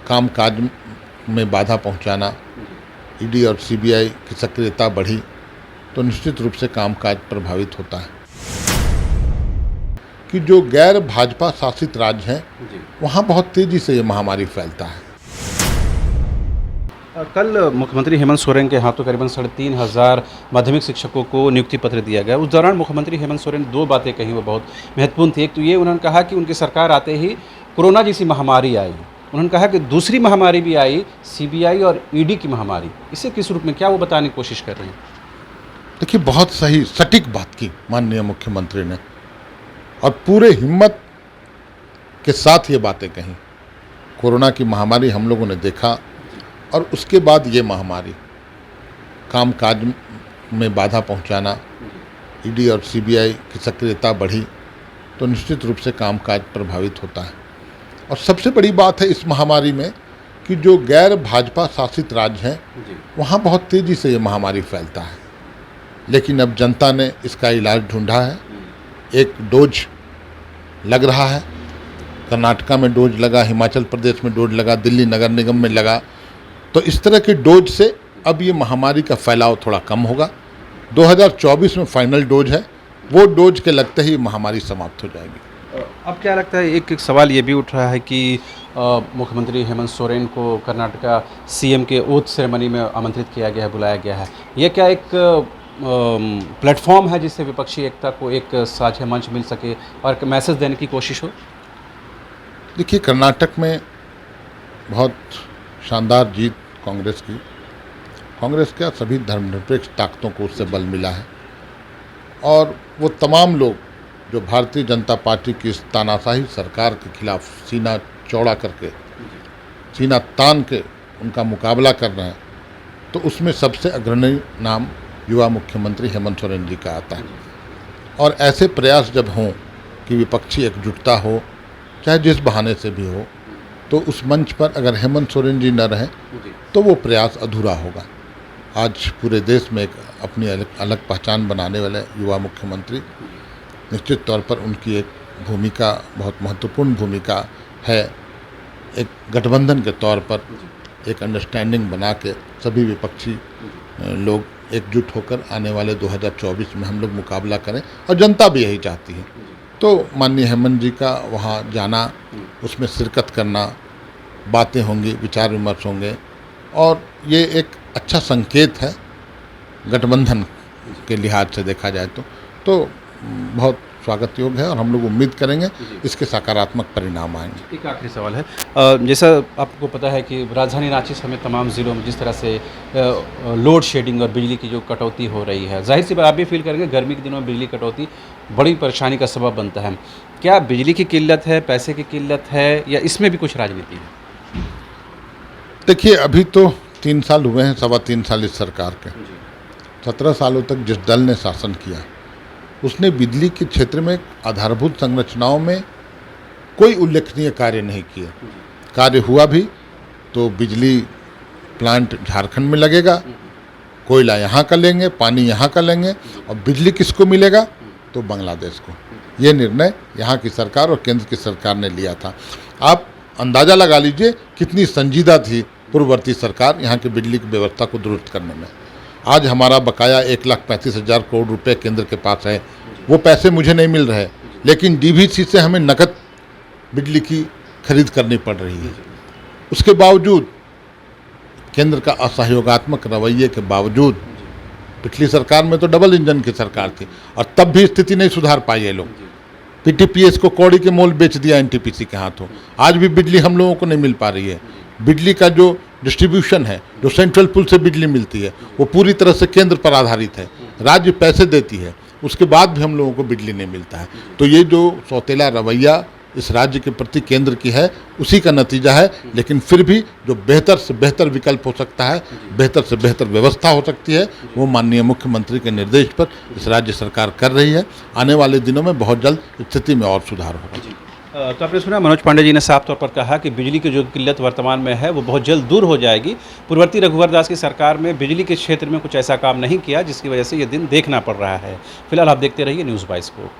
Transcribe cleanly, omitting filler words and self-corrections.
कामकाज में बाधा पहुंचाना, ईडी और सीबीआई की सक्रियता बढ़ी तो निश्चित रूप से कामकाज प्रभावित होता है कि जो गैर भाजपा शासित राज्य हैं वहाँ बहुत तेज़ी से ये महामारी फैलता है। कल मुख्यमंत्री हेमंत सोरेन के हाथों करीबन 3,500 माध्यमिक शिक्षकों को नियुक्ति पत्र दिया गया। उस दौरान मुख्यमंत्री हेमंत सोरेन ने 2 बातें कही, वो बहुत महत्वपूर्ण थी। एक तो ये उन्होंने कहा कि उनकी सरकार आते ही कोरोना जैसी महामारी आई। उन्होंने कहा कि दूसरी महामारी भी आई, सीबीआई और ईडी की महामारी। इसे किस रूप में, क्या वो बताने की कोशिश कर रहे हैं? देखिए, बहुत सही सटीक बात की माननीय मुख्यमंत्री ने और पूरे हिम्मत के साथ ये बातें कहीं। कोरोना की महामारी हम लोगों ने देखा और उसके बाद ये महामारी कामकाज में बाधा पहुंचाना, ईडी और सीबीआई की सक्रियता बढ़ी तो निश्चित रूप से कामकाज प्रभावित होता है। और सबसे बड़ी बात है इस महामारी में कि जो गैर भाजपा शासित राज्य हैं वहाँ बहुत तेज़ी से ये महामारी फैलता है। लेकिन अब जनता ने इसका इलाज ढूंढा है। एक डोज लग रहा है, कर्नाटका में डोज लगा, हिमाचल प्रदेश में डोज लगा, दिल्ली नगर निगम में लगा। तो इस तरह के डोज से अब ये महामारी का फैलाव थोड़ा कम होगा। 2024 में फाइनल डोज है, वो डोज के लगते ही महामारी समाप्त हो जाएगी। अब क्या लगता है, एक सवाल ये भी उठ रहा है कि मुख्यमंत्री हेमंत सोरेन को कर्नाटका सीएम के ओथ सेरेमनी में आमंत्रित किया गया है, बुलाया गया है। ये क्या एक प्लेटफॉर्म है जिससे विपक्षी एकता को एक साझा मंच मिल सके और एक मैसेज देने की कोशिश हो? देखिए, कर्नाटक में बहुत शानदार जीत कांग्रेस की। कांग्रेस क्या, सभी धर्मनिरपेक्ष ताकतों को उससे बल मिला है और वो तमाम लोग जो भारतीय जनता पार्टी की इस तानाशाही सरकार के खिलाफ सीना चौड़ा करके, सीना तान के उनका मुकाबला कर रहे हैं, तो उसमें सबसे अग्रणी नाम युवा मुख्यमंत्री हेमंत सोरेन जी का आता है। और ऐसे प्रयास जब हों कि विपक्षी एकजुटता हो, चाहे जिस बहाने से भी हो, तो उस मंच पर अगर हेमंत सोरेन जी न रहें तो वो प्रयास अधूरा होगा। आज पूरे देश में एक अपनी अलग पहचान बनाने वाले युवा मुख्यमंत्री, निश्चित तौर पर उनकी एक भूमिका, बहुत महत्वपूर्ण भूमिका है। एक गठबंधन के तौर पर एक अंडरस्टैंडिंग बना के सभी विपक्षी लोग एकजुट होकर आने वाले 2024 में हम लोग मुकाबला करें और जनता भी यही चाहती है। तो माननीय हेमंत जी का वहाँ जाना, उसमें शिरकत करना, बातें होंगी, विचार विमर्श होंगे और ये एक अच्छा संकेत है गठबंधन के लिहाज से देखा जाए तो बहुत स्वागत योग्य है और हम लोग उम्मीद करेंगे इसके सकारात्मक परिणाम आएंगे। एक आखिरी सवाल है, जैसा आपको पता है कि राजधानी रांची समेत तमाम ज़िलों में जिस तरह से लोड शेडिंग और बिजली की जो कटौती हो रही है, जाहिर सी बात आप भी फील करेंगे, गर्मी के दिनों में बिजली कटौती बड़ी परेशानी का सबब बनता है। क्या बिजली की किल्लत है, पैसे की किल्लत है, या इसमें भी कुछ राजनीति है? देखिए, अभी तो 3 साल हुए हैं, 3.25 साल इस सरकार के। 17 सालों तक जिस दल ने शासन किया उसने बिजली के क्षेत्र में आधारभूत संरचनाओं में कोई उल्लेखनीय कार्य नहीं किए। कार्य हुआ भी तो बिजली प्लांट झारखंड में लगेगा, कोयला यहाँ का लेंगे, पानी यहाँ का लेंगे और बिजली किसको मिलेगा? तो बांग्लादेश को। ये निर्णय यहाँ की सरकार और केंद्र की सरकार ने लिया था। आप अंदाज़ा लगा लीजिए कितनी संजीदा थी पूर्ववर्ती सरकार यहाँ की बिजली की व्यवस्था को दुरुस्त करने में। आज हमारा बकाया 1,35,000 करोड़ रुपए केंद्र के पास है। वो पैसे मुझे नहीं मिल रहे, लेकिन डीवीसी से हमें नकद बिजली की खरीद करनी पड़ रही है। उसके बावजूद केंद्र का असहयोगात्मक रवैये के बावजूद, पिछली सरकार में तो डबल इंजन की सरकार थी और तब भी स्थिति नहीं सुधार पाई है। लोग पीटीपीएस को कौड़ी के मोल बेच दिया एनटीपीसी के हाथों। आज भी बिजली हम लोगों को नहीं मिल पा रही है। बिजली का जो डिस्ट्रीब्यूशन है, जो सेंट्रल पुल से बिजली मिलती है, वो पूरी तरह से केंद्र पर आधारित है। राज्य पैसे देती है, उसके बाद भी हम लोगों को बिजली नहीं मिलता है। तो ये जो सौतेला रवैया इस राज्य के प्रति केंद्र की है, उसी का नतीजा है। लेकिन फिर भी जो बेहतर से बेहतर विकल्प हो सकता है, बेहतर से बेहतर व्यवस्था हो सकती है, वो माननीय मुख्यमंत्री के निर्देश पर इस राज्य सरकार कर रही है। आने वाले दिनों में बहुत जल्द स्थिति में और सुधार होगा। तो आपने सुना, मनोज पांडे जी ने साफ तौर पर कहा कि बिजली की जो किल्लत वर्तमान में है वो बहुत जल्द दूर हो जाएगी। पूर्ववर्ती रघुवर दास की सरकार में बिजली के क्षेत्र में कुछ ऐसा काम नहीं किया जिसकी वजह से ये दिन देखना पड़ रहा है। फिलहाल आप देखते रहिए न्यूज़ 22 को।